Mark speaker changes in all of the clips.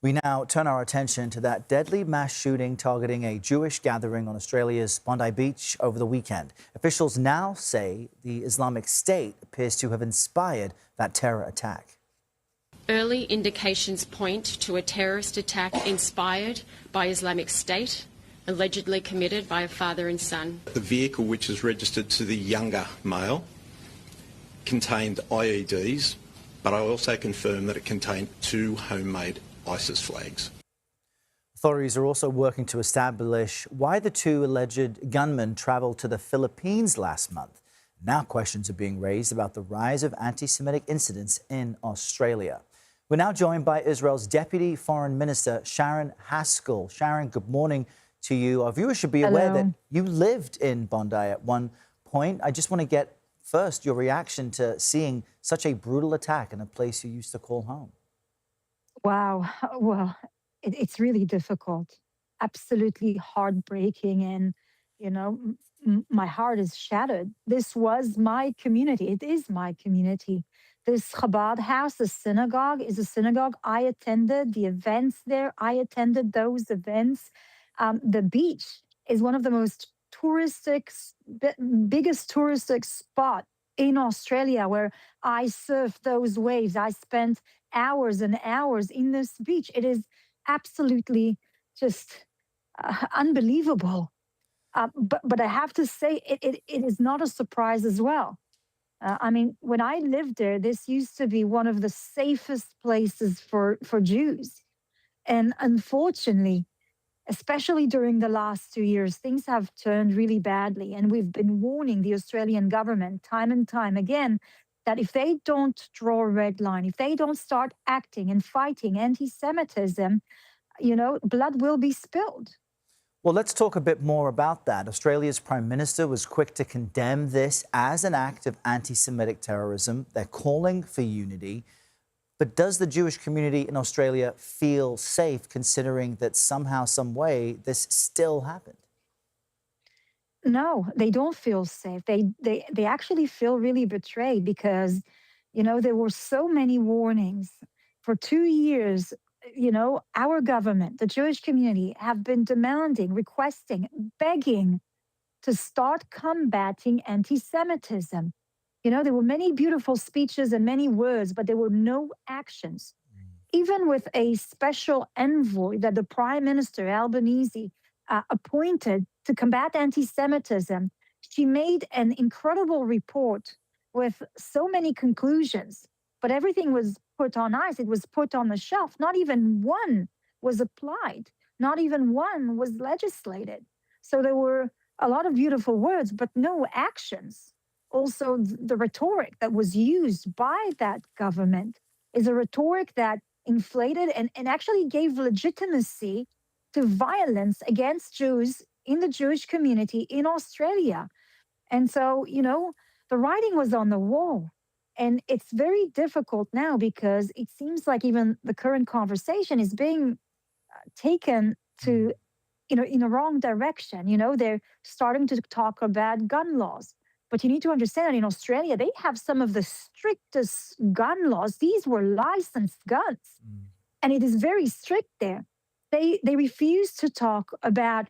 Speaker 1: We now turn our attention to that deadly mass shooting targeting a Jewish gathering on Australia's Bondi Beach over the weekend. Officials now say the Islamic State appears to have inspired that terror attack.
Speaker 2: Early indications point to a terrorist attack inspired by Islamic State, allegedly committed by a father and son.
Speaker 3: The vehicle, which is registered to the younger male, contained IEDs, but I also confirm that it contained 2 homemade ISIS flags.
Speaker 1: Authorities are also working to establish why the 2 alleged gunmen traveled to the Philippines last month. Now questions are being raised about the rise of anti-Semitic incidents in Australia. We're now joined by Israel's Deputy Foreign Minister, Sharren Haskel. Sharren, good morning to you. Our viewers should be aware that you lived in Bondi at one point. I just want to get first your reaction to seeing such a brutal attack in a place you used to call home.
Speaker 4: Wow. Well, it's really difficult, absolutely heartbreaking. And, my heart is shattered. This was my community. It is my community. This Chabad house, the synagogue, is a synagogue. I attended the events there. I attended those events. The beach is one of the most biggest touristic spot in Australia, where I surfed those waves. I spent hours and hours in this beach. It is absolutely just unbelievable. But I have to say, it is not a surprise as well. When I lived there, this used to be one of the safest places for Jews. And unfortunately, especially during the last 2 years, things have turned really badly. And we've been warning the Australian government time and time again that if they don't draw a red line, if they don't start acting and fighting anti-Semitism, blood will be spilled.
Speaker 1: Well, let's talk a bit more about that. Australia's Prime Minister was quick to condemn this as an act of anti-Semitic terrorism. They're calling for unity. But does the Jewish community in Australia feel safe, considering that somehow, some way, this still happened?
Speaker 4: No, they don't feel safe. They actually feel really betrayed because, there were so many warnings. For 2 years, our government, the Jewish community, have been demanding, requesting, begging to start combating anti-Semitism. There were many beautiful speeches and many words, but there were no actions. Even with a special envoy that the Prime Minister, Albanese, appointed to combat anti-Semitism, she made an incredible report with so many conclusions, but everything was put on ice. It was put on the shelf. Not even one was applied. Not even one was legislated. So there were a lot of beautiful words, but no actions. Also, the rhetoric that was used by that government is a rhetoric that inflated and actually gave legitimacy to violence against Jews in the Jewish community in Australia. And so, the writing was on the wall. And it's very difficult now because it seems like even the current conversation is being taken to, in a wrong direction. They're starting to talk about gun laws. But you need to understand that in Australia, they have some of the strictest gun laws. These were licensed guns. And it is very strict there. They refuse to talk about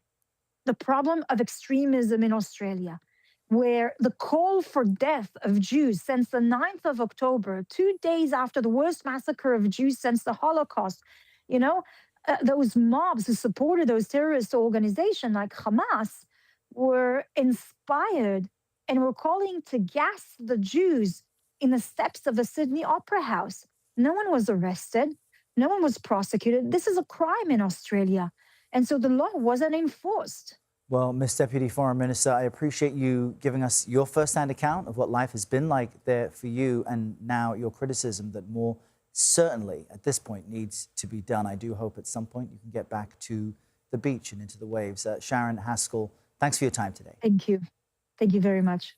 Speaker 4: the problem of extremism in Australia, where the call for death of Jews since the 9th of October, 2 days after the worst massacre of Jews since the Holocaust, those mobs who supported those terrorist organizations like Hamas were inspired and were calling to gas the Jews in the steps of the Sydney Opera House. No one was arrested. No one was prosecuted. This is a crime in Australia. And so the law wasn't enforced.
Speaker 1: Well, Ms. Deputy Foreign Minister, I appreciate you giving us your first-hand account of what life has been like there for you, and now your criticism that more certainly at this point needs to be done. I do hope at some point you can get back to the beach and into the waves. Sharren Haskel, thanks for your time today.
Speaker 4: Thank you. Thank you very much.